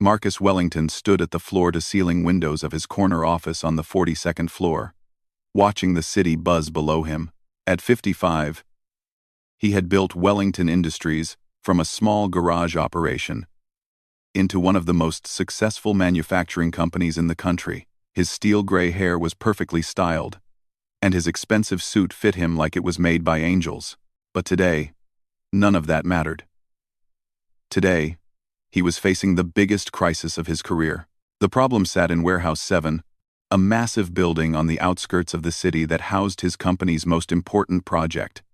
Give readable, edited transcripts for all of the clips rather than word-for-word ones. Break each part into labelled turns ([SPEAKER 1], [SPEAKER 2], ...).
[SPEAKER 1] Marcus Wellington stood at the floor-to-ceiling windows of his corner office on the 42nd floor, watching the city buzz below him. At 55, he had built Wellington Industries from a small garage operation into one of the most successful manufacturing companies in the country. His steel-gray hair was perfectly styled, and his expensive suit fit him like it was made by angels. But today, none of that mattered. Today, he was facing the biggest crisis of his career. The problem sat in Warehouse 7, a massive building on the outskirts of the city that housed his company's most important project.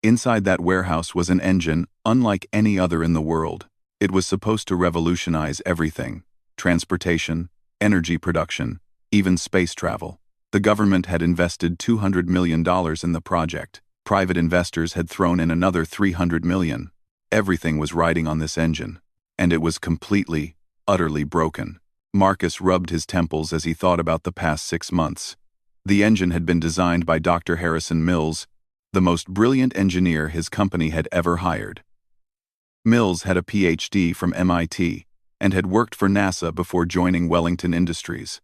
[SPEAKER 1] Inside that warehouse was an engine unlike any other in the world. It was supposed to revolutionize everything: transportation, energy production, even space travel. The government had invested $200 million in the project. Private investors had thrown in another $300 million. Everything was riding on this engine, and it was completely, utterly broken. Marcus rubbed his temples as he thought about the past 6 months. The engine had been designed by Dr. Harrison Mills, the most brilliant engineer his company had ever hired. Mills had a PhD from MIT and had worked for NASA before joining Wellington Industries.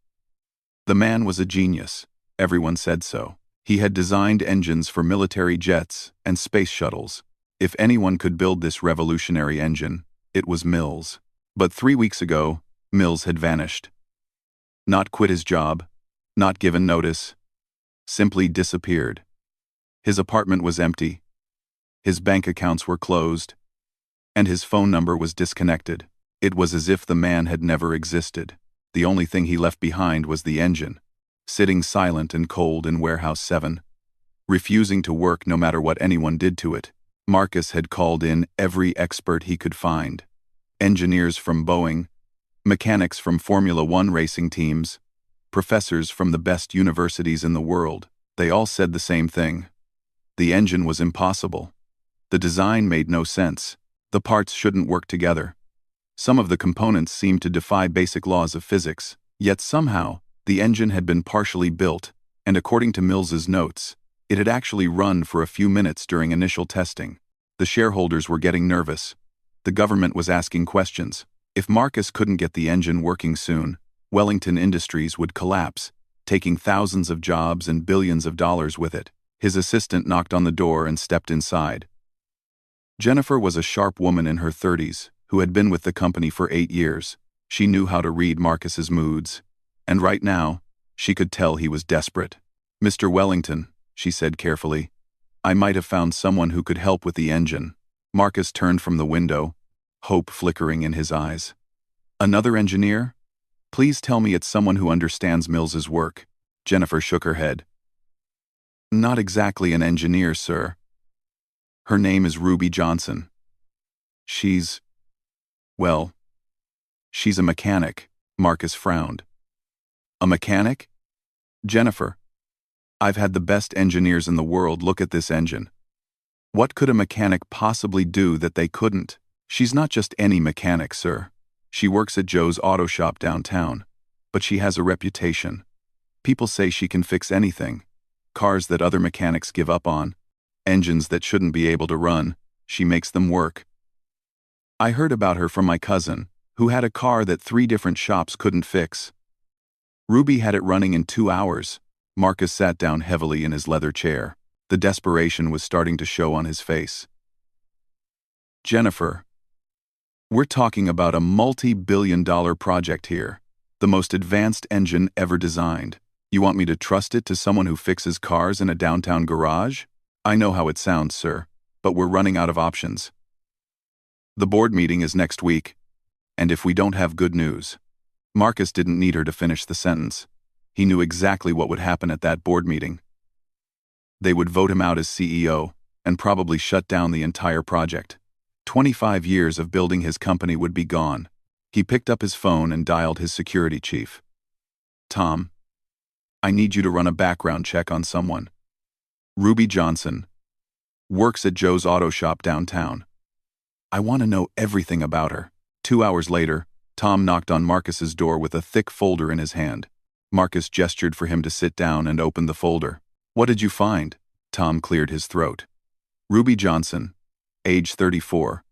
[SPEAKER 1] The man was a genius. Everyone said so. He had designed engines for military jets and space shuttles. If anyone could build this revolutionary engine, it was Mills. But 3 weeks ago, Mills had vanished. Not quit his job, not given notice, simply disappeared. His apartment was empty, his bank accounts were closed, and his phone number was disconnected. It was as if the man had never existed. The only thing he left behind was the engine, sitting silent and cold in Warehouse 7, refusing to work no matter what anyone did to it. Marcus had called in every expert he could find: engineers from Boeing, mechanics from Formula One racing teams, professors from the best universities in the world. They all said the same thing: the engine was impossible. The design made no sense. The parts shouldn't work together. Some of the components seemed to defy basic laws of physics. Yet somehow, the engine had been partially built, and according to Mills's notes, it had actually run for a few minutes during initial testing. The shareholders were getting nervous. The government was asking questions. If Marcus couldn't get the engine working soon, Wellington Industries would collapse, taking thousands of jobs and billions of dollars with it. His assistant knocked on the door and stepped inside. Jennifer was a sharp woman in her 30s who had been with the company for 8 years. She knew how to read Marcus's moods, and right now, she could tell he was desperate. "Mr. Wellington," she said carefully, "I might have found someone who could help with the engine." Marcus turned from the window, hope flickering in his eyes. "Another engineer? Please tell me it's someone who understands Mills's work." Jennifer shook her head. "Not exactly an engineer, sir. Her name is Ruby Johnson. She's a mechanic." Marcus frowned. "A mechanic? Jennifer, I've had the best engineers in the world look at this engine. What could a mechanic possibly do that they couldn't?" "She's not just any mechanic, sir. She works at Joe's auto shop downtown, but she has a reputation. People say she can fix anything. Cars that other mechanics give up on, engines that shouldn't be able to run, she makes them work. I heard about her from my cousin, who had a car that 3 different shops couldn't fix. Ruby had it running in 2 hours." Marcus sat down heavily in his leather chair. The desperation was starting to show on his face. "Jennifer, we're talking about a multi-billion-dollar project here, the most advanced engine ever designed. You want me to trust it to someone who fixes cars in a downtown garage? I know how it sounds, sir, but we're running out of options. The board meeting is next week, and if we don't have good news..." Marcus didn't need her to finish the sentence. He knew exactly what would happen at that board meeting. They would vote him out as CEO, and probably shut down the entire project. 25 years of building his company would be gone. He picked up his phone and dialed his security chief. "Tom, I need you to run a background check on someone. Ruby Johnson. Works at Joe's auto shop downtown. I want to know everything about her." 2 hours later, Tom knocked on Marcus's door with a thick folder in his hand. Marcus gestured for him to sit down and opened the folder. "What did you find?" Tom cleared his throat. "Ruby Johnson, age 34,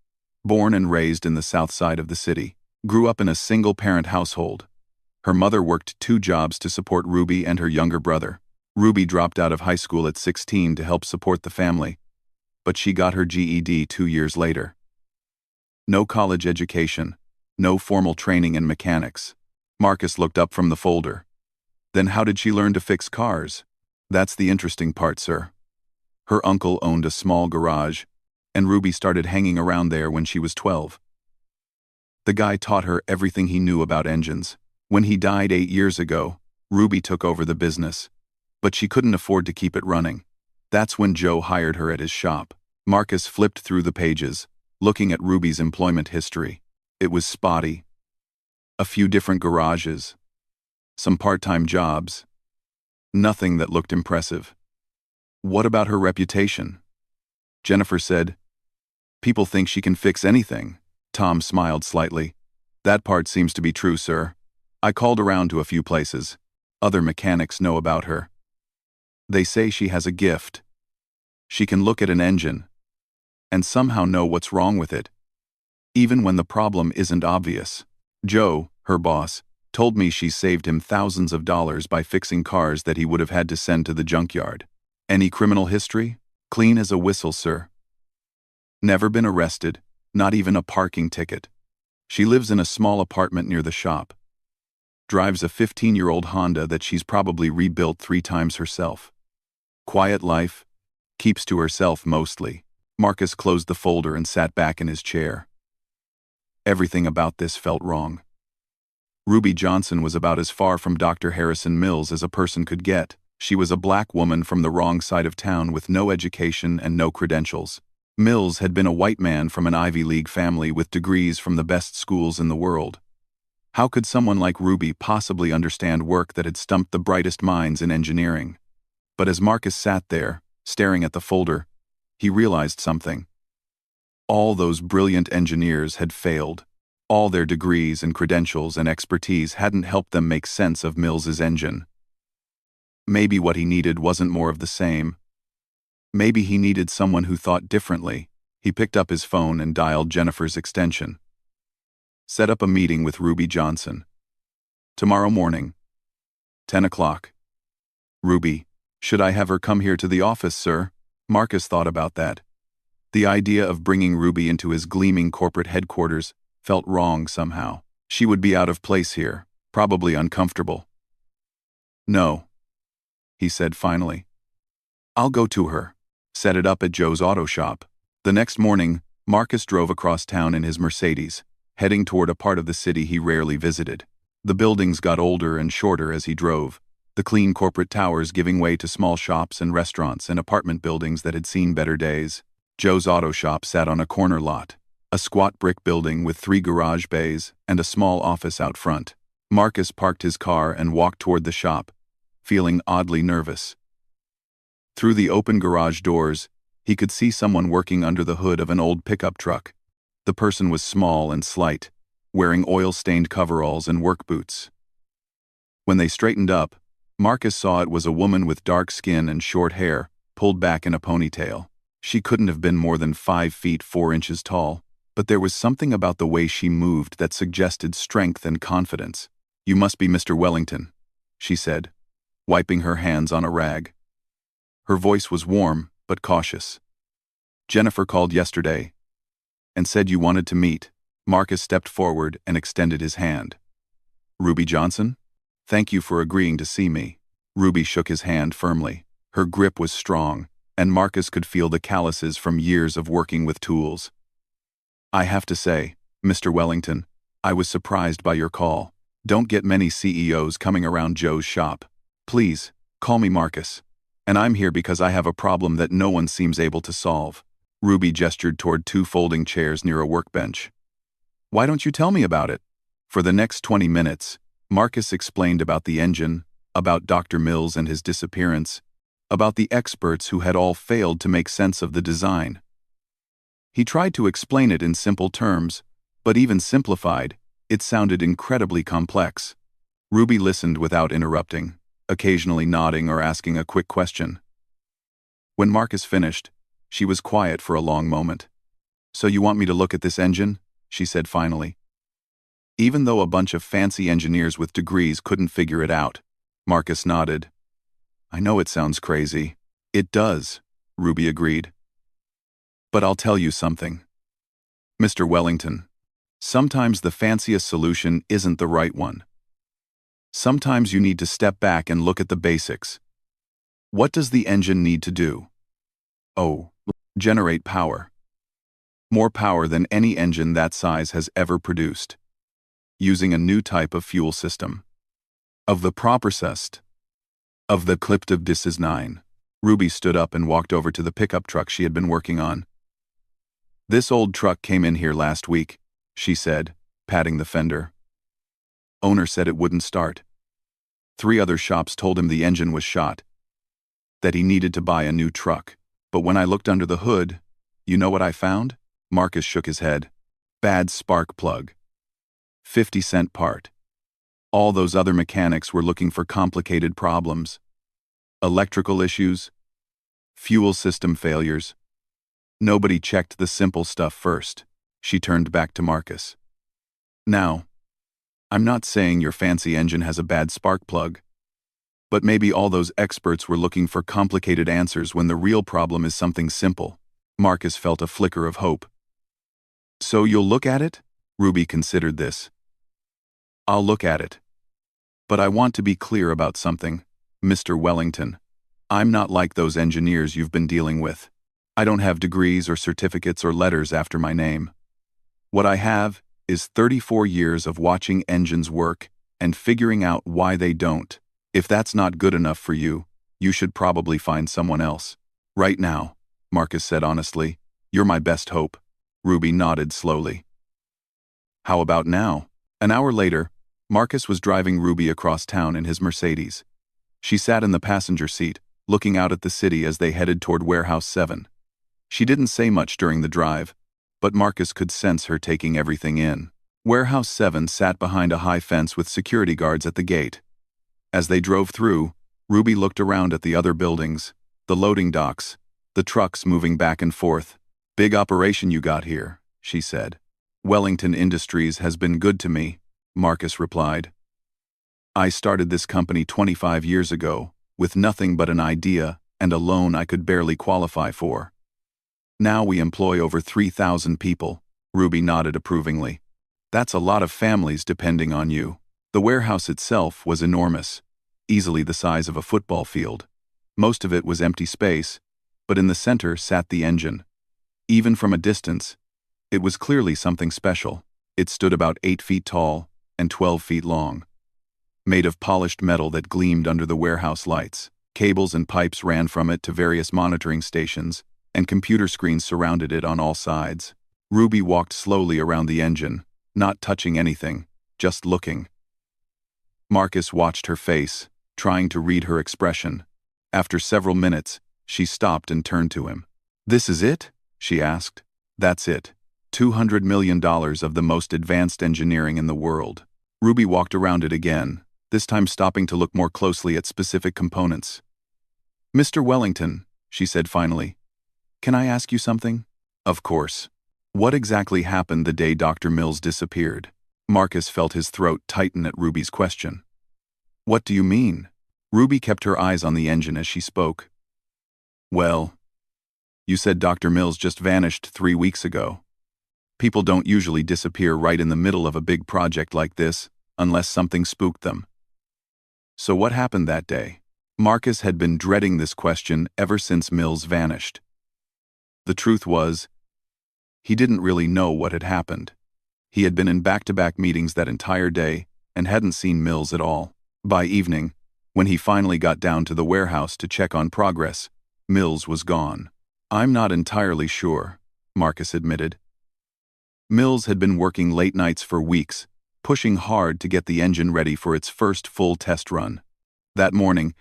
[SPEAKER 1] born and raised in the south side of the city. grew up in a single-parent household. Her mother worked 2 jobs to support Ruby and her younger brother. Ruby dropped out of high school at 16 to help support the family, but she got her GED 2 years later. No college education, no formal training in mechanics. Marcus looked up from the folder. Then how did she learn to fix cars? That's the interesting part, sir. Her uncle owned a small garage, and Ruby started hanging around there when she was 12. The guy taught her everything he knew about engines. When he died 8 years ago, Ruby took over the business, but she couldn't afford to keep it running. That's when Joe hired her at his shop. Marcus flipped through the pages, looking at Ruby's employment history. It was spotty. A few different garages, some part-time jobs, nothing that looked impressive. What about her reputation? Jennifer said, "People think she can fix anything." Tom smiled slightly. "That part seems to be true, sir. I called around to a few places. Other mechanics know about her. They say she has a gift. She can look at an engine and somehow know what's wrong with it, even when the problem isn't obvious. Joe, her boss, told me she saved him thousands of dollars by fixing cars that he would have had to send to the junkyard. Any criminal history? Clean as a whistle, sir. Never been arrested, not even a parking ticket. She lives in a small apartment near the shop. Drives a 15-year-old Honda that she's probably rebuilt 3 times herself. Quiet life, keeps to herself mostly." Marcus closed the folder and sat back in his chair. Everything about this felt wrong. Ruby Johnson was about as far from Dr. Harrison Mills as a person could get. She was a black woman from the wrong side of town with no education and no credentials. Mills had been a white man from an Ivy League family with degrees from the best schools in the world. How could someone like Ruby possibly understand work that had stumped the brightest minds in engineering? But as Marcus sat there, staring at the folder, he realized something. All those brilliant engineers had failed. All their degrees and credentials and expertise hadn't helped them make sense of Mills's engine. Maybe what he needed wasn't more of the same. Maybe he needed someone who thought differently. He picked up his phone and dialed Jennifer's extension. Set up a meeting with Ruby Johnson. Tomorrow morning, 10 o'clock. Ruby, should I have her come here to the office, sir? Marcus thought about that. The idea of bringing Ruby into his gleaming corporate headquarters felt wrong somehow. She would be out of place here, probably uncomfortable. "No," he said finally. "I'll go to her. Set it up at Joe's auto shop." The next morning, Marcus drove across town in his Mercedes, heading toward a part of the city he rarely visited. The buildings got older and shorter as he drove, the clean corporate towers giving way to small shops and restaurants and apartment buildings that had seen better days. Joe's auto shop sat on a corner lot, a squat brick building with 3 garage bays and a small office out front. Marcus parked his car and walked toward the shop, feeling oddly nervous. Through the open garage doors, he could see someone working under the hood of an old pickup truck. The person was small and slight, wearing oil-stained coveralls and work boots. When they straightened up, Marcus saw it was a woman with dark skin and short hair, pulled back in a ponytail. She couldn't have been more than 5 feet 4 inches tall, but there was something about the way she moved that suggested strength and confidence. "You must be Mr. Wellington," she said, wiping her hands on a rag. Her voice was warm, but cautious. "Jennifer called yesterday and said you wanted to meet." Marcus stepped forward and extended his hand. "Ruby Johnson? Thank you for agreeing to see me." Ruby shook his hand firmly. Her grip was strong, and Marcus could feel the calluses from years of working with tools. "I have to say, Mr. Wellington, I was surprised by your call. Don't get many CEOs coming around Joe's shop. Please, call me Marcus. And I'm here because I have a problem that no one seems able to solve." Ruby gestured toward 2 folding chairs near a workbench. "Why don't you tell me about it?" For the next 20 minutes, Marcus explained about the engine, about Dr. Mills and his disappearance, about the experts who had all failed to make sense of the design. He tried to explain it in simple terms, but even simplified, it sounded incredibly complex. Ruby listened without interrupting, occasionally nodding or asking a quick question. When Marcus finished, she was quiet for a long moment. "So you want me to look at this engine?" she said finally. Even though a bunch of fancy engineers with degrees couldn't figure it out. Marcus nodded. I know it sounds crazy. It does, Ruby agreed. But I'll tell you something. Mr. Wellington, sometimes the fanciest solution isn't the right one. Sometimes you need to step back and look at the basics. What does the engine need to do? Oh, generate power. More power than any engine that size has ever produced. Using a new type of fuel system. Of the process. Of the clipped of this is 9. Ruby stood up and walked over to the pickup truck she had been working on. This old truck came in here last week, she said, patting the fender. Owner said it wouldn't start. 3 other shops told him the engine was shot. That he needed to buy a new truck. But when I looked under the hood, you know what I found? Marcus shook his head. Bad spark plug. 50-cent part. All those other mechanics were looking for complicated problems. Electrical issues. Fuel system failures. Nobody checked the simple stuff first. She turned back to Marcus. Now, I'm not saying your fancy engine has a bad spark plug. But maybe all those experts were looking for complicated answers when the real problem is something simple. Marcus felt a flicker of hope. So you'll look at it? Ruby considered this. I'll look at it. But I want to be clear about something, Mr. Wellington. I'm not like those engineers you've been dealing with. I don't have degrees or certificates or letters after my name. What I have is 34 years of watching engines work and figuring out why they don't. If that's not good enough for you, you should probably find someone else. Right now, Marcus said honestly, you're my best hope. Ruby nodded slowly. How about now? An hour later, Marcus was driving Ruby across town in his Mercedes. She sat in the passenger seat, looking out at the city as they headed toward Warehouse 7. She didn't say much during the drive, but Marcus could sense her taking everything in. Warehouse 7 sat behind a high fence with security guards at the gate. As they drove through, Ruby looked around at the other buildings, the loading docks, the trucks moving back and forth. Big operation you got here, she said. Wellington Industries has been good to me, Marcus replied. I started this company 25 years ago, with nothing but an idea and a loan I could barely qualify for. Now we employ over 3,000 people, Ruby nodded approvingly. That's a lot of families depending on you. The warehouse itself was enormous, easily the size of a football field. Most of it was empty space, but in the center sat the engine. Even from a distance, it was clearly something special. It stood about 8 feet tall and 12 feet long. Made of polished metal that gleamed under the warehouse lights. Cables and pipes ran from it to various monitoring stations, and computer screens surrounded it on all sides. Ruby walked slowly around the engine, not touching anything, just looking. Marcus watched her face, trying to read her expression. After several minutes, she stopped and turned to him. This is it? She asked. That's it. $200 million of the most advanced engineering in the world. Ruby walked around it again, this time stopping to look more closely at specific components. Mr. Wellington, she said finally, can I ask you something? Of course. What exactly happened the day Dr. Mills disappeared? Marcus felt his throat tighten at Ruby's question. What do you mean? Ruby kept her eyes on the engine as she spoke. Well, you said Dr. Mills just vanished 3 weeks ago. People don't usually disappear right in the middle of a big project like this, unless something spooked them. So what happened that day? Marcus had been dreading this question ever since Mills vanished. The truth was, he didn't really know what had happened. He had been in back-to-back meetings that entire day and hadn't seen Mills at all. By evening, when he finally got down to the warehouse to check on progress, Mills was gone. I'm not entirely sure, Marcus admitted. Mills had been working late nights for weeks, pushing hard to get the engine ready for its first full test run. That morning,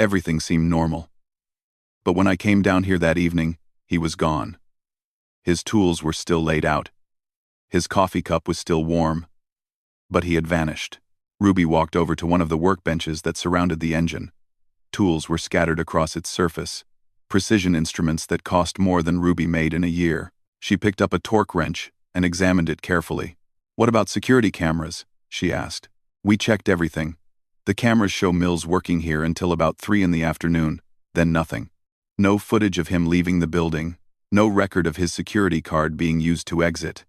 [SPEAKER 1] everything seemed normal. But when I came down here that evening, he was gone. His tools were still laid out. His coffee cup was still warm. But he had vanished. Ruby walked over to one of the workbenches that surrounded the engine. Tools were scattered across its surface, precision instruments that cost more than Ruby made in a year. She picked up a torque wrench and examined it carefully. What about security cameras? She asked. We checked everything. The cameras show Mills working here until about 3 in the afternoon, then nothing. No footage of him leaving the building, no record of his security card being used to exit.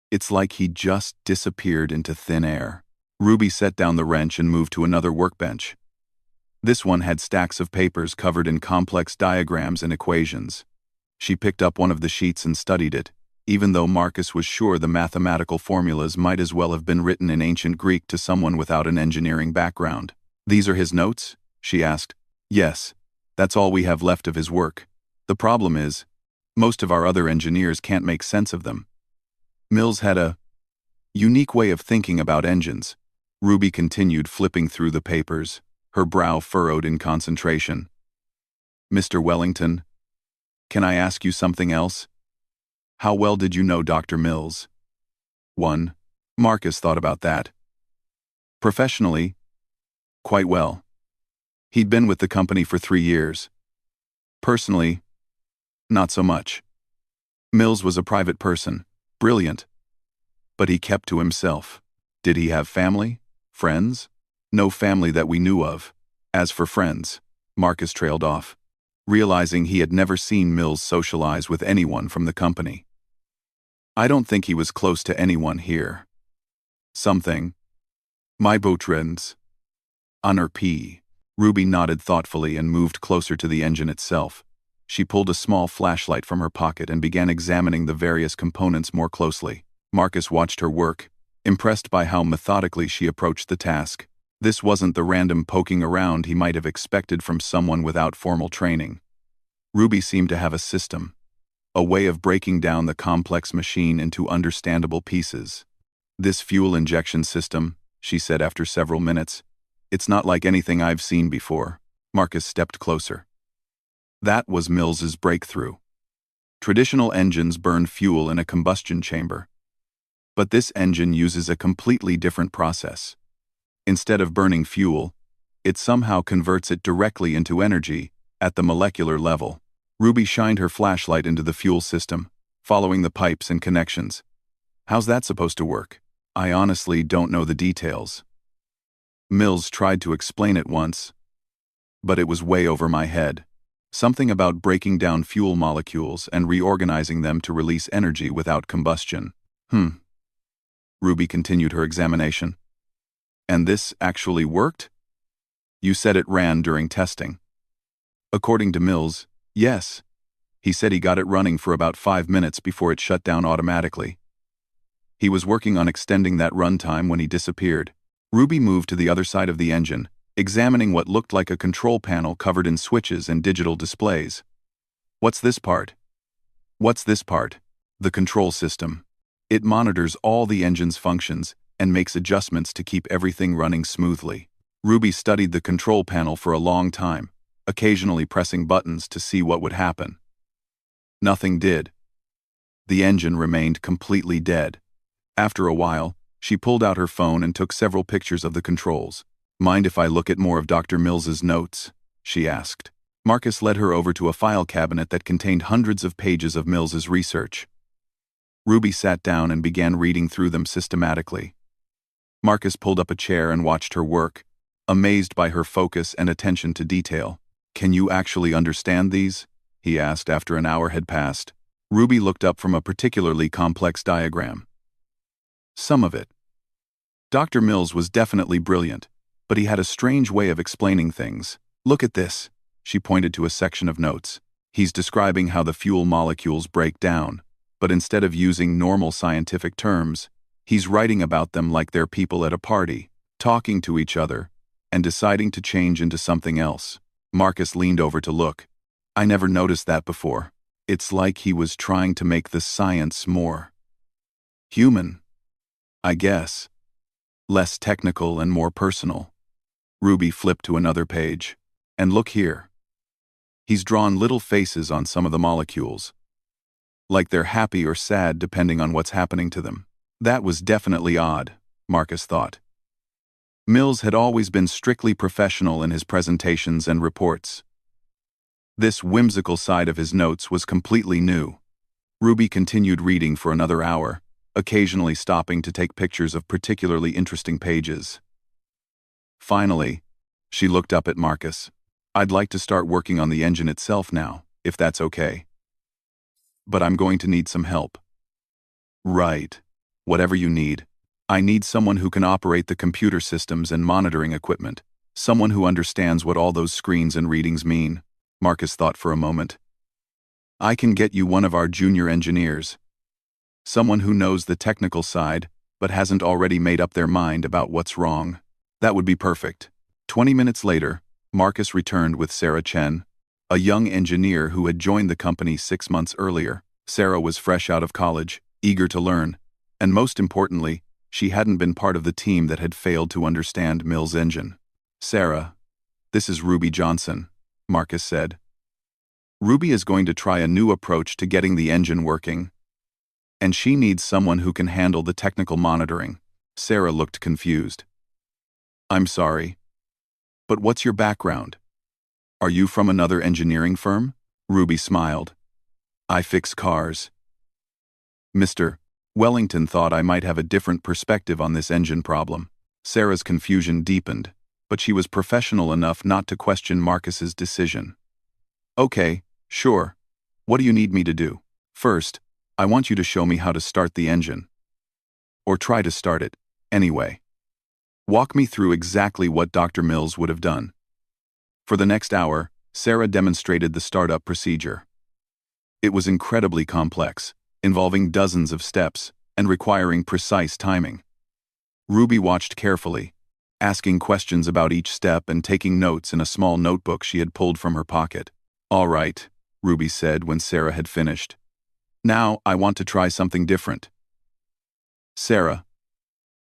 [SPEAKER 1] It's like he just disappeared into thin air. Ruby set down the wrench and moved to another workbench. This one had stacks of papers covered in complex diagrams and equations. She picked up one of the sheets and studied it, even though Marcus was sure the mathematical formulas might as well have been written in ancient Greek to someone without an engineering background. These are his notes? She asked. Yes, that's all we have left of his work. The problem is, most of our other engineers can't make sense of them. Mills had a unique way of thinking about engines. Ruby continued flipping through the papers, her brow furrowed in concentration. Mr. Wellington, can I ask you something else? How well did you know Dr. Mills? 1. Marcus thought about that. Professionally, quite well. He'd been with the company for 3 years. Personally, not so much. Mills was a private person, brilliant. But he kept to himself. Did he have family? Friends? No family that we knew of. As for friends, Marcus trailed off, realizing he had never seen Mills socialize with anyone from the company. I don't think he was close to anyone here. Something. My botrends. Honor P. Ruby nodded thoughtfully and moved closer to the engine itself. She pulled a small flashlight from her pocket and began examining the various components more closely. Marcus watched her work, impressed by how methodically she approached the task. This wasn't the random poking around he might have expected from someone without formal training. Ruby seemed to have a system, a way of breaking down the complex machine into understandable pieces. This fuel injection system, she said after several minutes, it's not like anything I've seen before. Marcus stepped closer. That was Mills's breakthrough. Traditional engines burn fuel in a combustion chamber. But this engine uses a completely different process. Instead of burning fuel, it somehow converts it directly into energy at the molecular level. Ruby shined her flashlight into the fuel system, following the pipes and connections. How's that supposed to work? I honestly don't know the details. Mills tried to explain it once, but it was way over my head. Something about breaking down fuel molecules and reorganizing them to release energy without combustion. Ruby continued her examination. And this actually worked? You said it ran during testing. According to Mills, yes. He said he got it running for about 5 minutes before it shut down automatically. He was working on extending that runtime when he disappeared. Ruby moved to the other side of the engine, examining what looked like a control panel covered in switches and digital displays. What's this part? What's this part? The control system. It monitors all the engine's functions and makes adjustments to keep everything running smoothly. Ruby studied the control panel for a long time, occasionally pressing buttons to see what would happen. Nothing did. The engine remained completely dead. After a while, she pulled out her phone and took several pictures of the controls. Mind if I look at more of Dr. Mills's notes? She asked. Marcus led her over to a file cabinet that contained hundreds of pages of Mills's research. Ruby sat down and began reading through them systematically. Marcus pulled up a chair and watched her work, amazed by her focus and attention to detail. Can you actually understand these? He asked after an hour had passed. Ruby looked up from a particularly complex diagram. Some of it. Dr. Mills was definitely brilliant, but he had a strange way of explaining things. Look at this. She pointed to a section of notes. He's describing how the fuel molecules break down, but instead of using normal scientific terms, he's writing about them like they're people at a party, talking to each other, and deciding to change into something else. Marcus leaned over to look. I never noticed that before. It's like he was trying to make the science more human, I guess. Less technical and more personal. Ruby flipped to another page. And look here. He's drawn little faces on some of the molecules. Like they're happy or sad depending on what's happening to them. That was definitely odd, Marcus thought. Mills had always been strictly professional in his presentations and reports. This whimsical side of his notes was completely new. Ruby continued reading for another hour, occasionally stopping to take pictures of particularly interesting pages. Finally, she looked up at Marcus. "I'd like to start working on the engine itself now, if that's okay. But I'm going to need some help." "Right. Whatever you need. I need someone who can operate the computer systems and monitoring equipment. Someone who understands what all those screens and readings mean." Marcus thought for a moment. "I can get you one of our junior engineers. Someone who knows the technical side, but hasn't already made up their mind about what's wrong." "That would be perfect." 20 minutes later, Marcus returned with Sarah Chen, a young engineer who had joined the company 6 months earlier. Sarah was fresh out of college, eager to learn, and most importantly, she hadn't been part of the team that had failed to understand Mill's engine. "Sarah, this is Ruby Johnson," Marcus said. "Ruby is going to try a new approach to getting the engine working, and she needs someone who can handle the technical monitoring." Sarah looked confused. "I'm sorry. But what's your background? Are you from another engineering firm?" Ruby smiled. "I fix cars." "Mr. Wellington thought I might have a different perspective on this engine problem." Sarah's confusion deepened, but she was professional enough not to question Marcus's decision. "Okay, sure. What do you need me to do?" "First, I want you to show me how to start the engine. Or try to start it, anyway. Walk me through exactly what Dr. Mills would have done." For the next hour, Sarah demonstrated the startup procedure. It was incredibly complex, involving dozens of steps and requiring precise timing. Ruby watched carefully, asking questions about each step and taking notes in a small notebook she had pulled from her pocket. "All right," Ruby said when Sarah had finished. "Now I want to try something different. Sarah,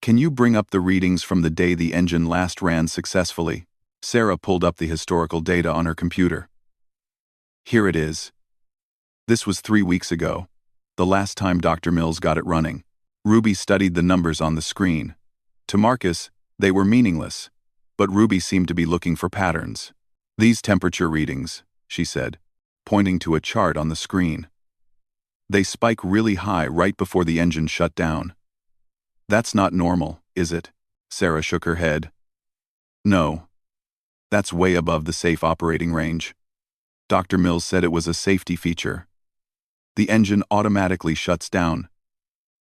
[SPEAKER 1] can you bring up the readings from the day the engine last ran successfully?" Sarah pulled up the historical data on her computer. "Here it is. This was 3 weeks ago, the last time Dr. Mills got it running." Ruby studied the numbers on the screen. To Marcus, they were meaningless, but Ruby seemed to be looking for patterns. "These temperature readings," she said, pointing to a chart on the screen. "They spike really high right before the engine shut down." "That's not normal, is it?" Sarah shook her head. "No. That's way above the safe operating range. Dr. Mills said it was a safety feature. The engine automatically shuts down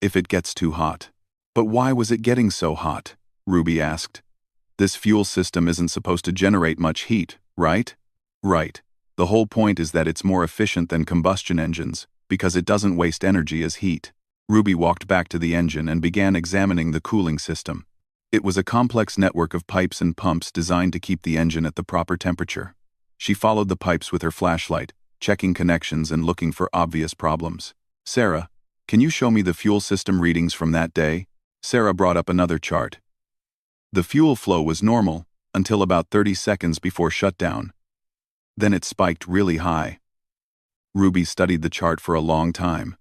[SPEAKER 1] if it gets too hot." "But why was it getting so hot?" Ruby asked. "This fuel system isn't supposed to generate much heat, right?" "Right. The whole point is that it's more efficient than combustion engines, because it doesn't waste energy as heat." Ruby walked back to the engine and began examining the cooling system. It was a complex network of pipes and pumps designed to keep the engine at the proper temperature. She followed the pipes with her flashlight, checking connections and looking for obvious problems. "Sarah, can you show me the fuel system readings from that day?" Sarah brought up another chart. The fuel flow was normal until about 30 seconds before shutdown. Then it spiked really high. Ruby studied the chart for a long time.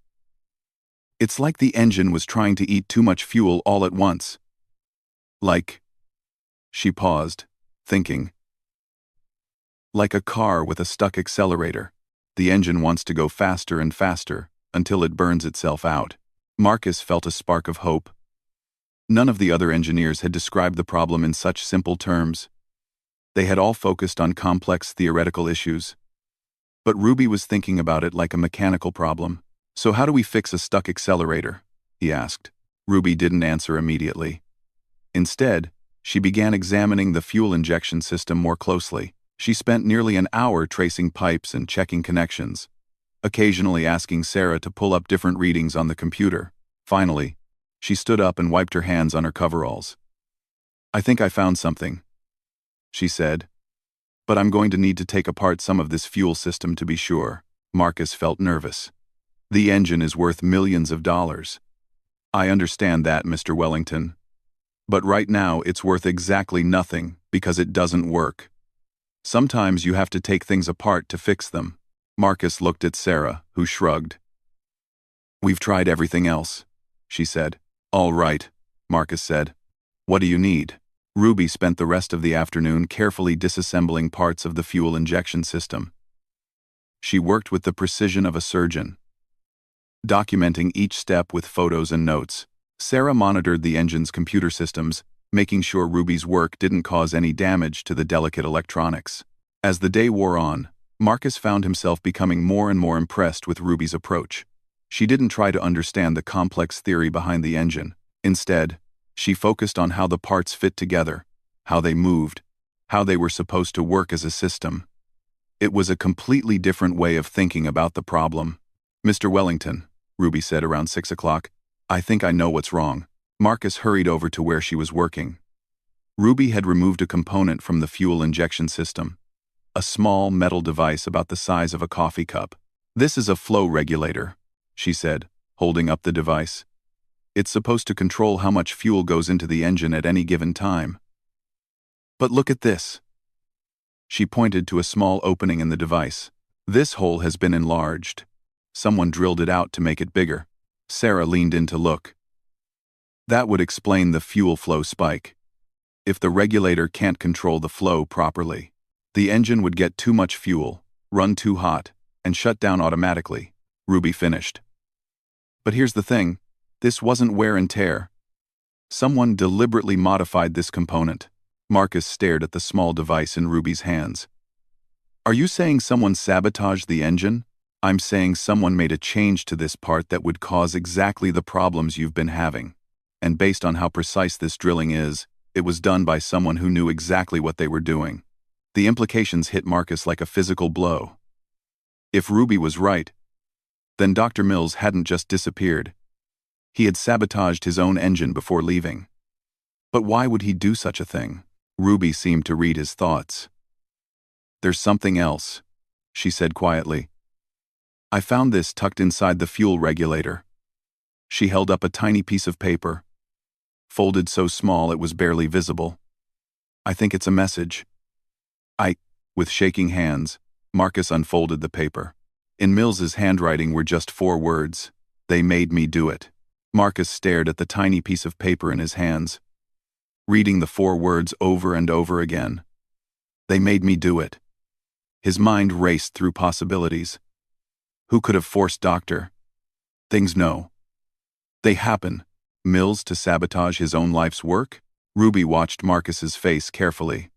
[SPEAKER 1] "It's like the engine was trying to eat too much fuel all at once. Like..." She paused, thinking. "Like a car with a stuck accelerator. The engine wants to go faster and faster until it burns itself out." Marcus felt a spark of hope. None of the other engineers had described the problem in such simple terms. They had all focused on complex theoretical issues. But Ruby was thinking about it like a mechanical problem. "So how do we fix a stuck accelerator?" he asked. Ruby didn't answer immediately. Instead, she began examining the fuel injection system more closely. She spent nearly an hour tracing pipes and checking connections, occasionally asking Sarah to pull up different readings on the computer. Finally, she stood up and wiped her hands on her coveralls. "I think I found something," she said. "But I'm going to need to take apart some of this fuel system to be sure." Marcus felt nervous. "The engine is worth millions of dollars. I understand that, Mr. Wellington. But right now it's worth exactly nothing because it doesn't work. Sometimes you have to take things apart to fix them." Marcus looked at Sarah, who shrugged. "We've tried everything else," she said. "All right," Marcus said. "What do you need?" Ruby spent the rest of the afternoon carefully disassembling parts of the fuel injection system. She worked with the precision of a surgeon. documenting each step with photos and notes. Sarah monitored the engine's computer systems, making sure Ruby's work didn't cause any damage to the delicate electronics. As the day wore on, Marcus found himself becoming more and more impressed with Ruby's approach. She didn't try to understand the complex theory behind the engine. Instead, she focused on how the parts fit together, how they moved, how they were supposed to work as a system. It was a completely different way of thinking about the problem. "Mr. Wellington," Ruby said around 6 o'clock, "I think I know what's wrong." Marcus hurried over to where she was working. Ruby had removed a component from the fuel injection system, a small metal device about the size of a coffee cup. "This is a flow regulator," she said, holding up the device. "It's supposed to control how much fuel goes into the engine at any given time. But look at this." She pointed to a small opening in the device. "This hole has been enlarged. Someone drilled it out to make it bigger." Sarah leaned in to look. "That would explain the fuel flow spike. If the regulator can't control the flow properly, the engine would get too much fuel, run too hot, and shut down automatically," Ruby finished. "But here's the thing, this wasn't wear and tear. Someone deliberately modified this component." Marcus stared at the small device in Ruby's hands. "Are you saying someone sabotaged the engine?" "I'm saying someone made a change to this part that would cause exactly the problems you've been having. And based on how precise this drilling is, it was done by someone who knew exactly what they were doing." The implications hit Marcus like a physical blow. If Ruby was right, then Dr. Mills hadn't just disappeared. He had sabotaged his own engine before leaving. But why would he do such a thing? Ruby seemed to read his thoughts. "There's something else," she said quietly. "I found this tucked inside the fuel regulator." She held up a tiny piece of paper, folded so small it was barely visible. "I think it's a message." With shaking hands, Marcus unfolded the paper. In Mills's handwriting were just 4 words: "They made me do it." Marcus stared at the tiny piece of paper in his hands, reading the 4 words over and over again. "They made me do it." His mind raced through possibilities. Who could have forced Dr. Things? No. They happen. Mills to sabotage his own life's work? Ruby watched Marcus's face carefully.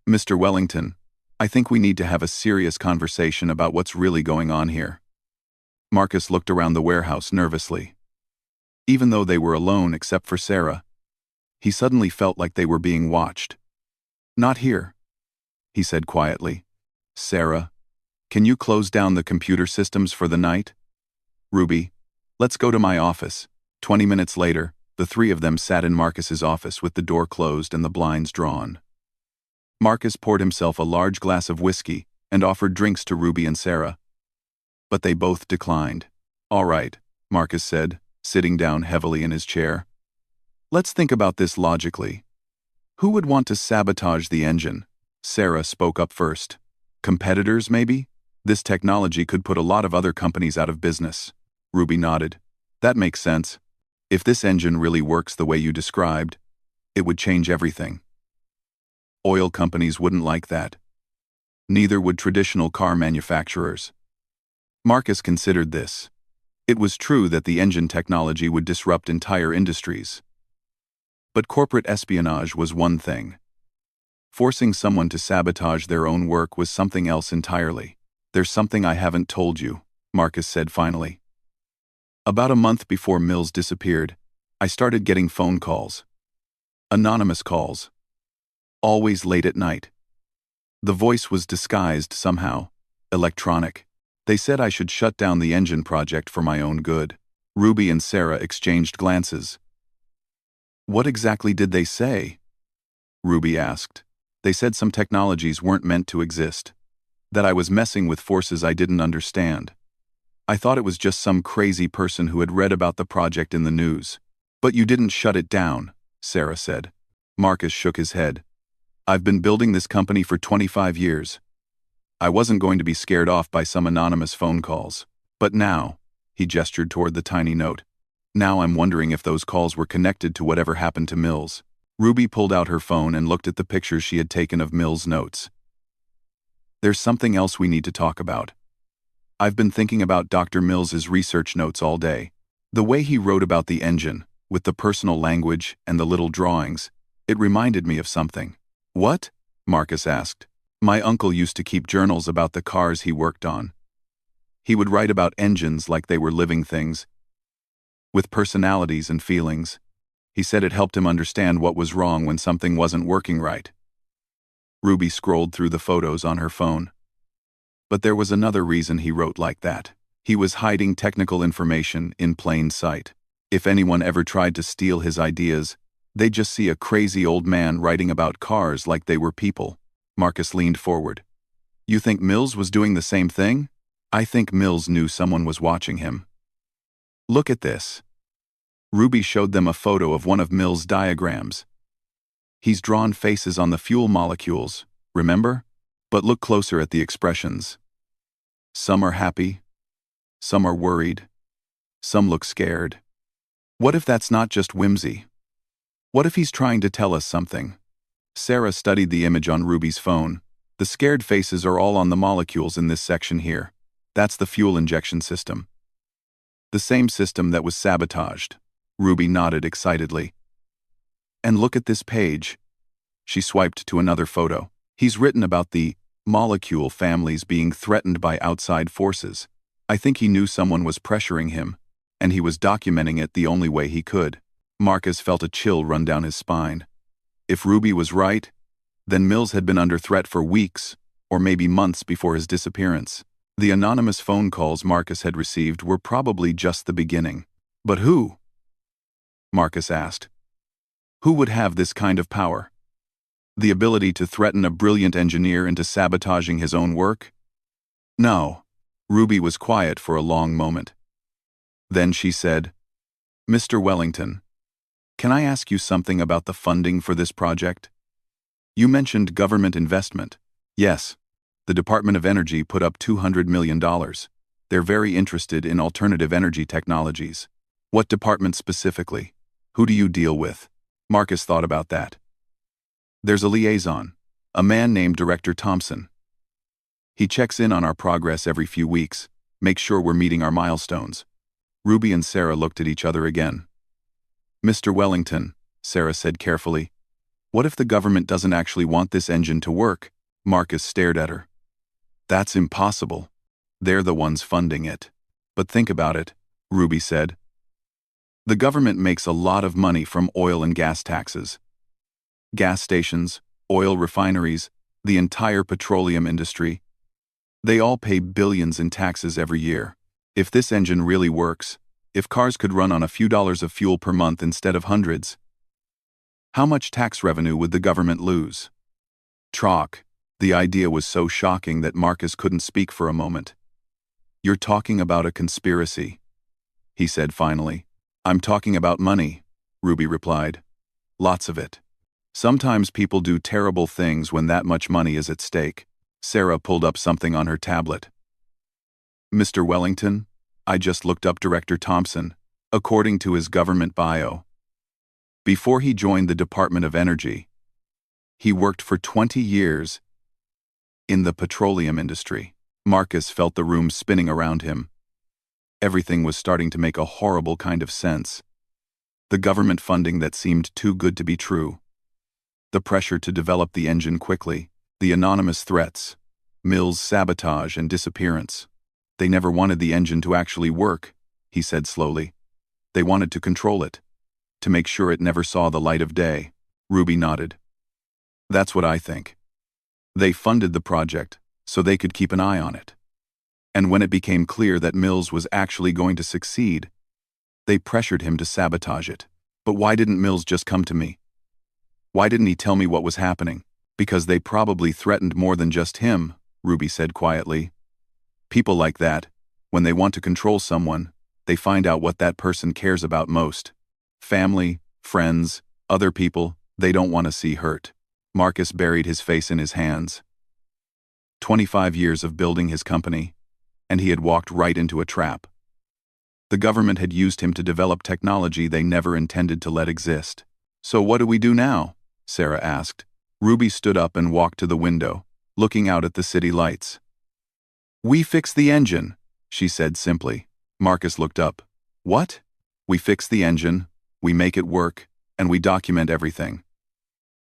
[SPEAKER 1] "Mr. Wellington, I think we need to have a serious conversation about what's really going on here." Marcus looked around the warehouse nervously. Even though they were alone except for Sarah, he suddenly felt like they were being watched. "Not here," he said quietly. "Sarah, can you close down the computer systems for the night?" "Ruby, let's go to my office." 20 minutes later, the 3 of them sat in Marcus's office with the door closed and the blinds drawn. Marcus poured himself a large glass of whiskey and offered drinks to Ruby and Sarah. But they both declined. "All right," Marcus said, sitting down heavily in his chair. "Let's think about this logically. Who would want to sabotage the engine?" Sarah spoke up first. "Competitors, maybe? This technology could put a lot of other companies out of business." Ruby nodded. "That makes sense. If this engine really works the way you described, it would change everything. Oil companies wouldn't like that. Neither would traditional car manufacturers." Marcus considered this. It was true that the engine technology would disrupt entire industries. But corporate espionage was one thing. Forcing someone to sabotage their own work was something else entirely. "There's something I haven't told you," Marcus said finally. "About a month before Mills disappeared, I started getting phone calls. Anonymous calls. Always late at night. The voice was disguised somehow, electronic. They said I should shut down the engine project for my own good." Ruby and Sarah exchanged glances. "What exactly did they say?" Ruby asked. "They said some technologies weren't meant to exist. That I was messing with forces I didn't understand. I thought it was just some crazy person who had read about the project in the news." "But you didn't shut it down," Sarah said. Marcus shook his head. "I've been building this company for 25 years. I wasn't going to be scared off by some anonymous phone calls. But now," he gestured toward the tiny note, "now I'm wondering if those calls were connected to whatever happened to Mills." Ruby pulled out her phone and looked at the pictures she had taken of Mills' notes. "There's something else we need to talk about. I've been thinking about Dr. Mills's research notes all day. The way he wrote about the engine, with the personal language and the little drawings, it reminded me of something. What? Marcus asked. My uncle used to keep journals about the cars he worked on. He would write about engines like they were living things, with personalities and feelings. He said it helped him understand what was wrong when something wasn't working right. Ruby scrolled through the photos on her phone. But there was another reason he wrote like that. He was hiding technical information in plain sight. If anyone ever tried to steal his ideas, they'd just see a crazy old man writing about cars like they were people. Marcus leaned forward. You think Mills was doing the same thing? I think Mills knew someone was watching him. Look at this. Ruby showed them a photo of one of Mills' diagrams. He's drawn faces on the fuel molecules, remember? But look closer at the expressions. Some are happy, some are worried, some look scared. What if that's not just whimsy? What if he's trying to tell us something? Sarah studied the image on Ruby's phone. The scared faces are all on the molecules in this section here. That's the fuel injection system. The same system that was sabotaged. Ruby nodded excitedly. And look at this page. She swiped to another photo. He's written about the molecule families being threatened by outside forces. I think he knew someone was pressuring him, and he was documenting it the only way he could. Marcus felt a chill run down his spine. If Ruby was right, then Mills had been under threat for weeks, or maybe months before his disappearance. The anonymous phone calls Marcus had received were probably just the beginning. But who? Marcus asked. Who would have this kind of power? The ability to threaten a brilliant engineer into sabotaging his own work? No. Ruby was quiet for a long moment. Then she said, Mr. Wellington, can I ask you something about the funding for this project? You mentioned government investment. Yes. The Department of Energy put up $200 million. They're very interested in alternative energy technologies. What department specifically? Who do you deal with? Marcus thought about that. There's a liaison, a man named Director Thompson. He checks in on our progress every few weeks, makes sure we're meeting our milestones. Ruby and Sarah looked at each other again. Mr. Wellington, Sarah said carefully, what if the government doesn't actually want this engine to work? Marcus stared at her. That's impossible. They're the ones funding it. But think about it, Ruby said. The government makes a lot of money from oil and gas taxes. Gas stations, oil refineries, the entire petroleum industry. They all pay billions in taxes every year. If this engine really works, if cars could run on a few dollars of fuel per month instead of hundreds, how much tax revenue would the government lose? Chalk. The idea was so shocking that Marcus couldn't speak for a moment. You're talking about a conspiracy, he said finally. I'm talking about money, Ruby replied. Lots of it. Sometimes people do terrible things when that much money is at stake. Sarah pulled up something on her tablet. Mr. Wellington, I just looked up Director Thompson, according to his government bio. Before he joined the Department of Energy, he worked for 20 years in the petroleum industry. Marcus felt the room spinning around him. Everything was starting to make a horrible kind of sense. The government funding that seemed too good to be true. The pressure to develop the engine quickly. The anonymous threats. Mills' sabotage and disappearance. They never wanted the engine to actually work, he said slowly. They wanted to control it. To make sure it never saw the light of day. Ruby nodded. That's what I think. They funded the project so they could keep an eye on it. And when it became clear that Mills was actually going to succeed, they pressured him to sabotage it. But why didn't Mills just come to me? Why didn't he tell me what was happening? Because they probably threatened more than just him, Ruby said quietly. People like that, when they want to control someone, they find out what that person cares about most. Family, friends, other people they don't want to see hurt. Marcus buried his face in his hands. 25 years of building his company, and he had walked right into a trap. The government had used him to develop technology they never intended to let exist. So what do we do now? Sarah asked. Ruby stood up and walked to the window, looking out at the city lights. We fix the engine, she said simply. Marcus looked up. What? We fix the engine, we make it work, and we document everything.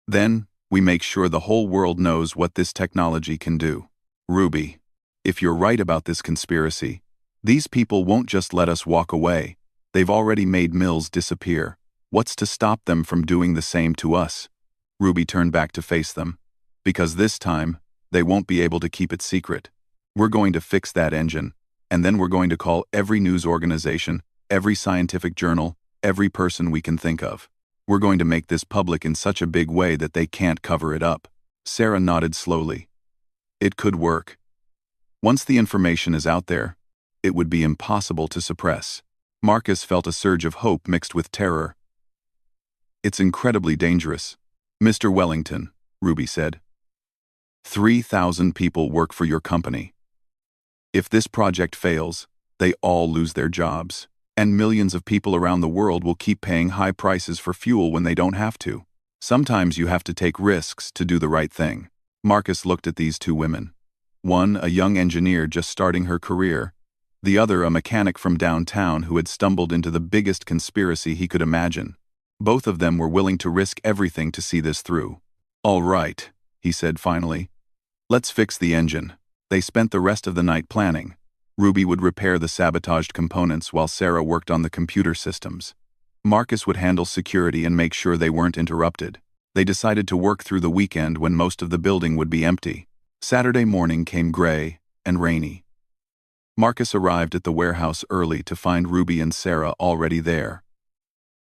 [SPEAKER 1] Then, we make sure the whole world knows what this technology can do. Ruby, if you're right about this conspiracy, these people won't just let us walk away. They've already made Mills disappear. What's to stop them from doing the same to us? Ruby turned back to face them. Because this time, they won't be able to keep it secret. We're going to fix that engine, and then we're going to call every news organization, every scientific journal, every person we can think of. We're going to make this public in such a big way that they can't cover it up. Sarah nodded slowly. It could work. Once the information is out there, it would be impossible to suppress. Marcus felt a surge of hope mixed with terror. It's incredibly dangerous. Mr. Wellington, Ruby said. 3,000 people work for your company. If this project fails, they all lose their jobs. And millions of people around the world will keep paying high prices for fuel when they don't have to. Sometimes you have to take risks to do the right thing. Marcus looked at these two women. One, a young engineer just starting her career. The other, a mechanic from downtown who had stumbled into the biggest conspiracy he could imagine. Both of them were willing to risk everything to see this through. All right, he said finally. Let's fix the engine. They spent the rest of the night planning. Ruby would repair the sabotaged components while Sarah worked on the computer systems. Marcus would handle security and make sure they weren't interrupted. They decided to work through the weekend when most of the building would be empty. Saturday morning came gray and rainy. Marcus arrived at the warehouse early to find Ruby and Sarah already there,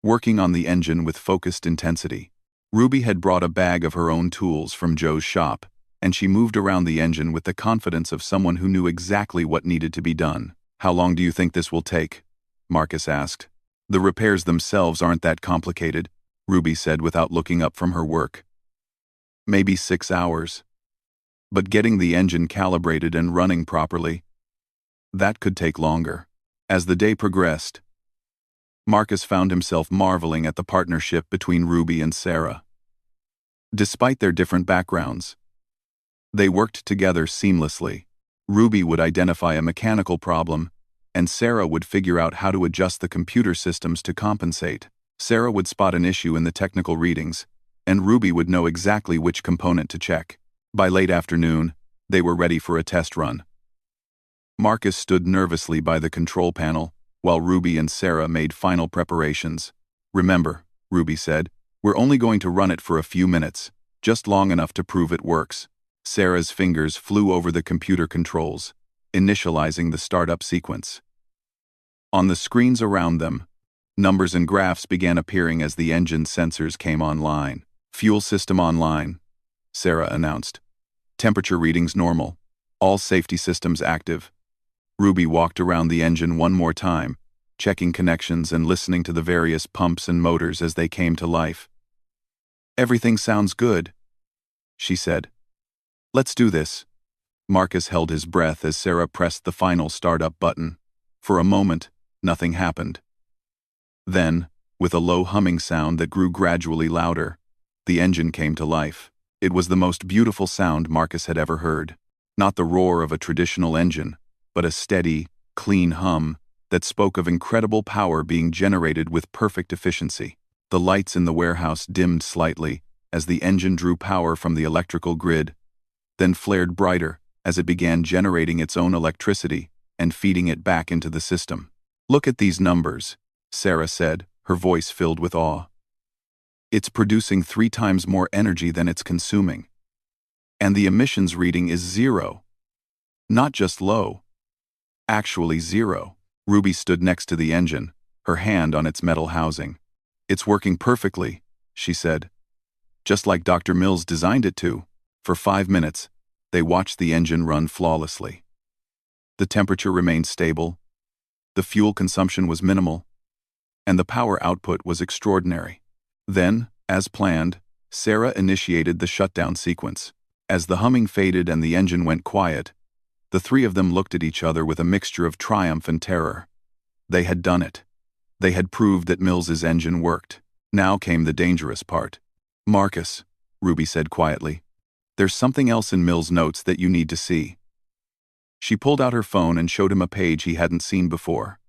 [SPEAKER 1] working on the engine with focused intensity. Ruby had brought a bag of her own tools from Joe's shop, and she moved around the engine with the confidence of someone who knew exactly what needed to be done. How long do you think this will take? Marcus asked. The repairs themselves aren't that complicated, Ruby said without looking up from her work. Maybe 6 hours. But getting the engine calibrated and running properly, that could take longer. As the day progressed, Marcus found himself marveling at the partnership between Ruby and Sarah. Despite their different backgrounds, they worked together seamlessly. Ruby would identify a mechanical problem, and Sarah would figure out how to adjust the computer systems to compensate. Sarah would spot an issue in the technical readings, and Ruby would know exactly which component to check. By late afternoon, they were ready for a test run. Marcus stood nervously by the control panel, while Ruby and Sarah made final preparations. Remember, Ruby said, we're only going to run it for a few minutes, just long enough to prove it works. Sarah's fingers flew over the computer controls, initializing the startup sequence. On the screens around them, numbers and graphs began appearing as the engine sensors came online. Fuel system online, Sarah announced. Temperature readings normal. All safety systems active. Ruby walked around the engine one more time, checking connections and listening to the various pumps and motors as they came to life. Everything sounds good, she said. Let's do this. Marcus held his breath as Sarah pressed the final startup button. For a moment, nothing happened. Then, with a low humming sound that grew gradually louder, the engine came to life. It was the most beautiful sound Marcus had ever heard. Not the roar of a traditional engine, but a steady, clean hum that spoke of incredible power being generated with perfect efficiency. The lights in the warehouse dimmed slightly as the engine drew power from the electrical grid, then flared brighter as it began generating its own electricity and feeding it back into the system. Look at these numbers, Sarah said, her voice filled with awe. It's producing 3 times more energy than it's consuming. And the emissions reading is 0. Not just low. Actually 0. Ruby stood next to the engine, her hand on its metal housing. It's working perfectly, she said. Just like Dr. Mills designed it to. For 5 minutes, they watched the engine run flawlessly. The temperature remained stable, the fuel consumption was minimal, and the power output was extraordinary. Then, as planned, Sarah initiated the shutdown sequence. As the humming faded and the engine went quiet, the three of them looked at each other with a mixture of triumph and terror. They had done it. They had proved that Mills's engine worked. Now came the dangerous part. Marcus, Ruby said quietly, there's something else in Mill's notes that you need to see. She pulled out her phone and showed him a page he hadn't seen before.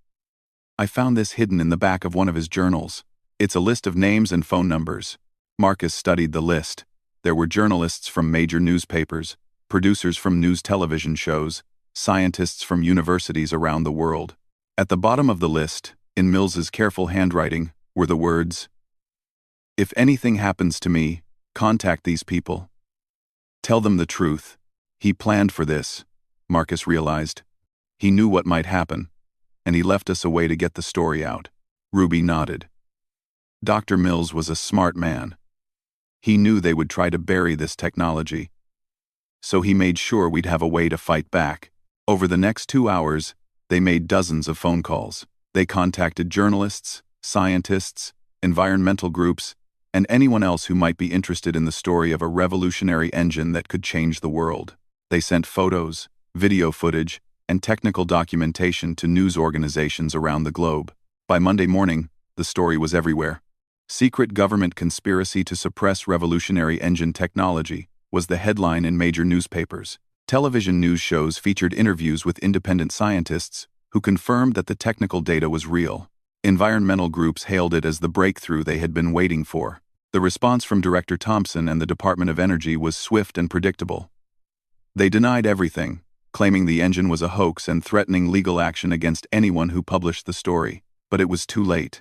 [SPEAKER 1] "I found this hidden in the back of one of his journals. It's a list of names and phone numbers." Marcus studied the list. There were journalists from major newspapers, producers from news television shows, scientists from universities around the world. At the bottom of the list, in Mills's careful handwriting, were the words, "If anything happens to me, contact these people. Tell them the truth." He planned for this, Marcus realized. He knew what might happen, and he left us a way to get the story out. Ruby nodded. Dr. Mills was a smart man. He knew they would try to bury this technology, so he made sure we'd have a way to fight back. Over the next 2 hours, they made dozens of phone calls. They contacted journalists, scientists, environmental groups, and anyone else who might be interested in the story of a revolutionary engine that could change the world. They sent photos, video footage, and technical documentation to news organizations around the globe. By Monday morning, the story was everywhere. "Secret government conspiracy to suppress revolutionary engine technology" was the headline in major newspapers. Television news shows featured interviews with independent scientists who confirmed that the technical data was real. Environmental groups hailed it as the breakthrough they had been waiting for. The response from Director Thompson and the Department of Energy was swift and predictable. They denied everything, claiming the engine was a hoax and threatening legal action against anyone who published the story. But it was too late.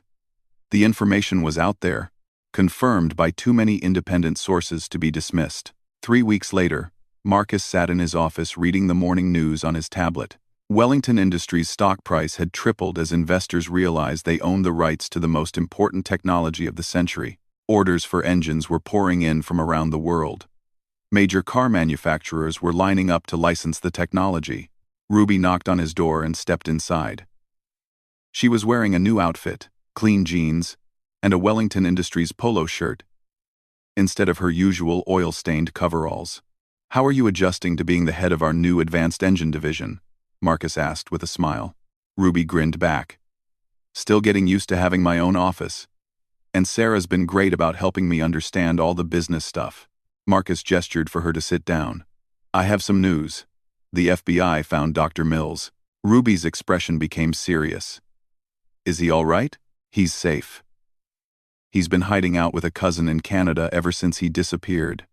[SPEAKER 1] The information was out there, confirmed by too many independent sources to be dismissed. 3 weeks later, Marcus sat in his office reading the morning news on his tablet. Wellington Industries' stock price had tripled as investors realized they owned the rights to the most important technology of the century. Orders for engines were pouring in from around the world. Major car manufacturers were lining up to license the technology. Ruby knocked on his door and stepped inside. She was wearing a new outfit, clean jeans, and a Wellington Industries polo shirt, instead of her usual oil-stained coveralls. "How are you adjusting to being the head of our new advanced engine division?" Marcus asked with a smile. Ruby grinned back. "Still getting used to having my own office. And Sarah's been great about helping me understand all the business stuff." Marcus gestured for her to sit down. "I have some news. The FBI found Dr. Mills." Ruby's expression became serious. "Is he all right?" "He's safe. He's been hiding out with a cousin in Canada ever since he disappeared.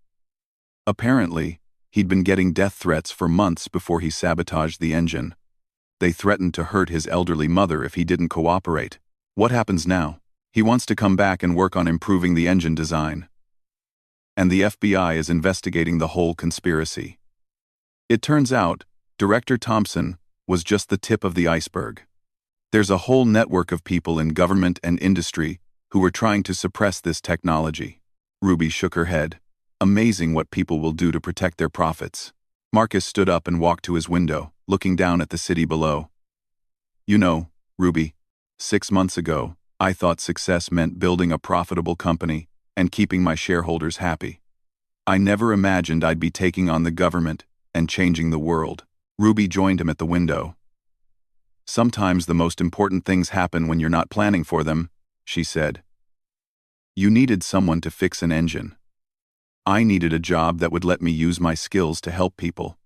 [SPEAKER 1] Apparently, he'd been getting death threats for months before he sabotaged the engine. They threatened to hurt his elderly mother if he didn't cooperate. What happens now? He wants to come back and work on improving the engine design. And the FBI is investigating the whole conspiracy." It turns out, Director Thompson was just the tip of the iceberg. There's a whole network of people in government and industry who were trying to suppress this technology. Ruby shook her head. Amazing what people will do to protect their profits. Marcus stood up and walked to his window, looking down at the city below. "You know, Ruby, 6 months ago, I thought success meant building a profitable company and keeping my shareholders happy. I never imagined I'd be taking on the government and changing the world." Ruby joined him at the window. "Sometimes the most important things happen when you're not planning for them," she said. "You needed someone to fix an engine. I needed a job that would let me use my skills to help people.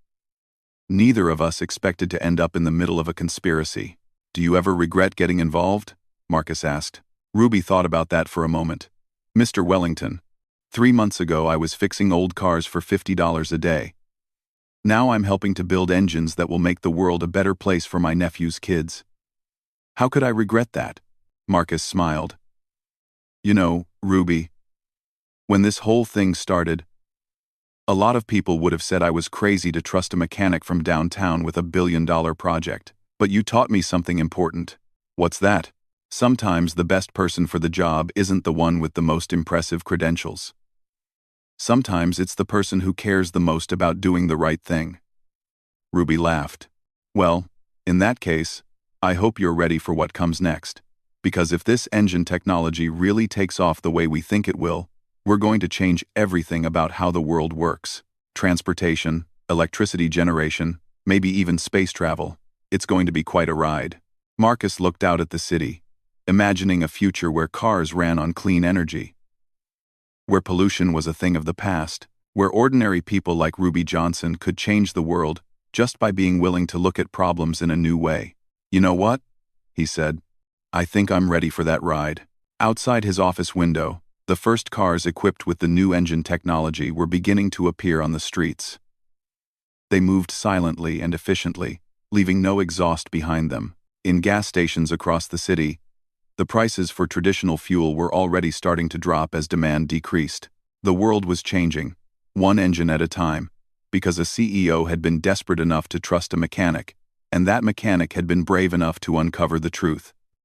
[SPEAKER 1] Neither of us expected to end up in the middle of a conspiracy. Do you ever regret getting involved?" Marcus asked. Ruby thought about that for a moment. "Mr. Wellington, 3 months ago I was fixing old cars for $50 a day. Now I'm helping to build engines that will make the world a better place for my nephew's kids. How could I regret that?" Marcus smiled. "You know, Ruby, when this whole thing started, a lot of people would have said I was crazy to trust a mechanic from downtown with a billion-dollar project. But you taught me something important." "What's that?" "Sometimes the best person for the job isn't the one with the most impressive credentials. Sometimes it's the person who cares the most about doing the right thing." Ruby laughed. "Well, in that case, I hope you're ready for what comes next. Because if this engine technology really takes off the way we think it will, we're going to change everything about how the world works. Transportation, electricity generation, maybe even space travel. It's going to be quite a ride." Marcus looked out at the city, imagining a future where cars ran on clean energy, where pollution was a thing of the past, where ordinary people like Ruby Johnson could change the world just by being willing to look at problems in a new way. "You know what?" he said. "I think I'm ready for that ride." Outside his office window, the first cars equipped with the new engine technology were beginning to appear on the streets. They moved silently and efficiently, leaving no exhaust behind them. In gas stations across the city, the prices for traditional fuel were already starting to drop as demand decreased. The world was changing, one engine at a time, because a CEO had been desperate enough to trust a mechanic, and that mechanic had been brave enough to uncover the truth.